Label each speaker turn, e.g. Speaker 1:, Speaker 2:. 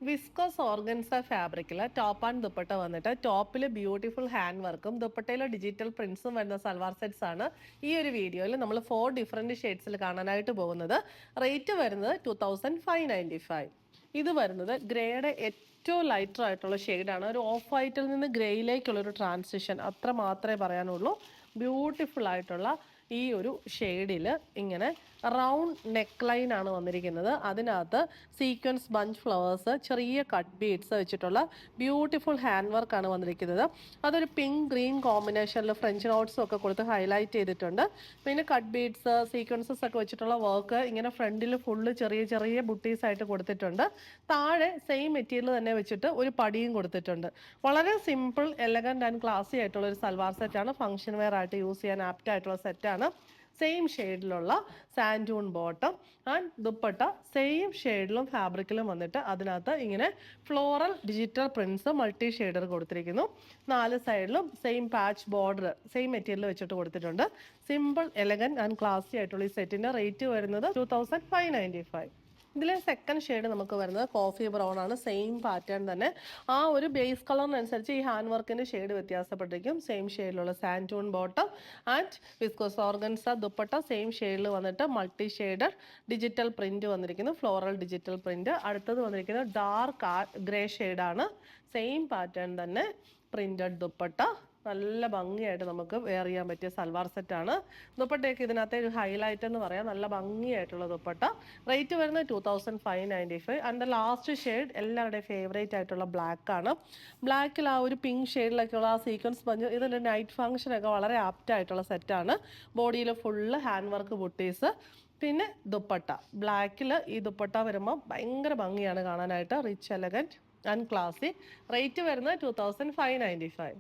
Speaker 1: Viscous organza ഫാബ്രിക്കിൽ top and dupatta വന്നിട്ട് ടോപ്പിൽ ബ്യൂട്ടിഫുൾ ഹാൻഡ് വർക്കും ദുപ്പട്ടയിൽ ഡിജിറ്റൽ പ്രിന്റ്സും വരുന്ന സൽവാർ സെറ്റ്സ് ആണ് ഈ ഒരു വീഡിയോയിൽ നമ്മൾ 4 ഡിഫറെൻറ്റ് ഷെയ്ഡ്സിൽ കാണാനായിട്ട് പോകുന്നത്. റേറ്റ് വരുന്നത് 2595. ഇത് വരുന്നത് ഗ്രേയുടെ ഏറ്റവും ലൈറ്റർ ആയിട്ടുള്ള ഷെയ്ഡാണ്. ഒരു ഓഫ് വൈറ്റിൽ നിന്ന് ഗ്രേയിലേക്കുള്ളൊരു ട്രാൻസിഷൻ അത്ര മാത്രമേ പറയാനുള്ളൂ. ബ്യൂട്ടിഫുൾ ആയിട്ടുള്ള ഈ ഒരു ഷെയ്ഡിൽ ഇങ്ങനെ റൗണ്ട് നെക്ക് ലൈൻ ആണ് വന്നിരിക്കുന്നത്. അതിനകത്ത് സീക്വൻസ് ബഞ്ച് ഫ്ലവേഴ്സ്, ചെറിയ കട്ട് ബീഡ്സ് വെച്ചിട്ടുള്ള ബ്യൂട്ടിഫുൾ ഹാൻഡ് വർക്ക് ആണ് വന്നിരിക്കുന്നത്. അതൊരു പിങ്ക് ഗ്രീൻ കോമ്പിനേഷനിൽ ഫ്രഞ്ച് നോട്ട്സും ഒക്കെ കൊടുത്ത് ഹൈലൈറ്റ് ചെയ്തിട്ടുണ്ട്. പിന്നെ കട്ട് ബീഡ്സ്, സീക്വൻസസ് ഒക്കെ വെച്ചിട്ടുള്ള വർക്ക് ഇങ്ങനെ ഫ്രണ്ടിൽ ഫുള്ള് ചെറിയ ചെറിയ ബുട്ടീസ് ആയിട്ട് കൊടുത്തിട്ടുണ്ട്. താഴെ സെയിം മെറ്റീരിയൽ തന്നെ വെച്ചിട്ട് ഒരു പടിയും കൊടുത്തിട്ടുണ്ട്. വളരെ സിമ്പിൾ, എലഗന്റ് ആൻഡ് ക്ലാസി ആയിട്ടുള്ള ഒരു സൽവാർ സെറ്റാണ്. ഫംഗ്ഷൻ വെയർ ആയിട്ട് യൂസ് ചെയ്യാൻ ആപ്റ്റ് ആയിട്ടുള്ള സെറ്റാണ്. സെയിം ഷെയ്ഡിലുള്ള സാൻഡൂൺ ബോട്ടം ആൻഡ് ദുപ്പട്ട സെയിം ഷെയ്ഡിലും ഫാബ്രിക്കിലും വന്നിട്ട് അതിനകത്ത് ഇങ്ങനെ ഫ്ലോറൽ ഡിജിറ്റൽ പ്രിന്റ്സ് മൾട്ടി ഷെയ്ഡർ കൊടുത്തിരിക്കുന്നു. 4 സൈഡിലും same patch border same material വെച്ചിട്ട് കൊടുത്തിട്ടുണ്ട്. സിമ്പിൾ, എലഗന്റ് ആൻഡ് ക്ലാസി ആയിട്ടുള്ള ഈ സെറ്റിന്റെ റേറ്റ് വരുന്നത് 2595. ഇതിലെ സെക്കൻഡ് ഷെയ്ഡ് നമുക്ക് വരുന്നത് കോഫി ബ്രൗൺ ആണ്. സെയിം പാറ്റേൺ തന്നെ. ആ ഒരു ബേസ് കളറിനനുസരിച്ച് ഈ ഹാൻഡ് വർക്കിന്റെ ഷെയ്ഡ് വ്യത്യാസപ്പെട്ടിരിക്കും. സെയിം ഷെയ്ഡിലുള്ള സാൻഡൂൺ bottom and viscose organza dupatta same ഷെയ്ഡിൽ വന്നിട്ട് മൾട്ടി ഷെയ്ഡഡ് ഡിജിറ്റൽ പ്രിന്റ് വന്നിരിക്കുന്നു. Floral digital print. അടുത്തത് വന്നിരിക്കുന്നത് ഡാർക്ക് ഗ്രേ ഷെയ്ഡാണ്. സെയിം പാറ്റേൺ തന്നെ പ്രിന്റഡ് ദുപ്പട്ട. നല്ല ഭംഗിയായിട്ട് നമുക്ക് വെയർ ചെയ്യാൻ പറ്റിയ സൽവാർ സെറ്റാണ്. ദുപ്പട്ടയൊക്കെ ഇതിനകത്തെ ഒരു ഹൈലൈറ്റ് എന്ന് പറയാം. നല്ല ഭംഗിയായിട്ടുള്ള ദുപ്പട്ട. റേറ്റ് വരുന്നത് 2595. ആൻഡ് ലാസ്റ്റ് ഷെയ്ഡ് എല്ലാവരുടെയും ഫേവറേറ്റ് ആയിട്ടുള്ള ബ്ലാക്ക് ആണ്. ബ്ലാക്കിൽ ആ ഒരു പിങ്ക് ഷെയ്ഡിലൊക്കെയുള്ള ആ സീക്വൻസ് പഞ്ച് ഇതിൻ്റെ നൈറ്റ് ഫംഗ്ഷനൊക്കെ വളരെ ആപ്റ്റ് ആയിട്ടുള്ള സെറ്റാണ്. ബോഡിയിൽ ഫുള്ള് ഹാൻഡ് വർക്ക് ബുട്ടീസ്. പിന്നെ ദുപ്പട്ട ബ്ലാക്കിൽ ഈ ദുപ്പട്ട വരുമ്പോൾ ഭയങ്കര ഭംഗിയാണ് കാണാനായിട്ട്. Rich, elegant and ക്ലാസി. റേറ്റ് വരുന്നത് 2595.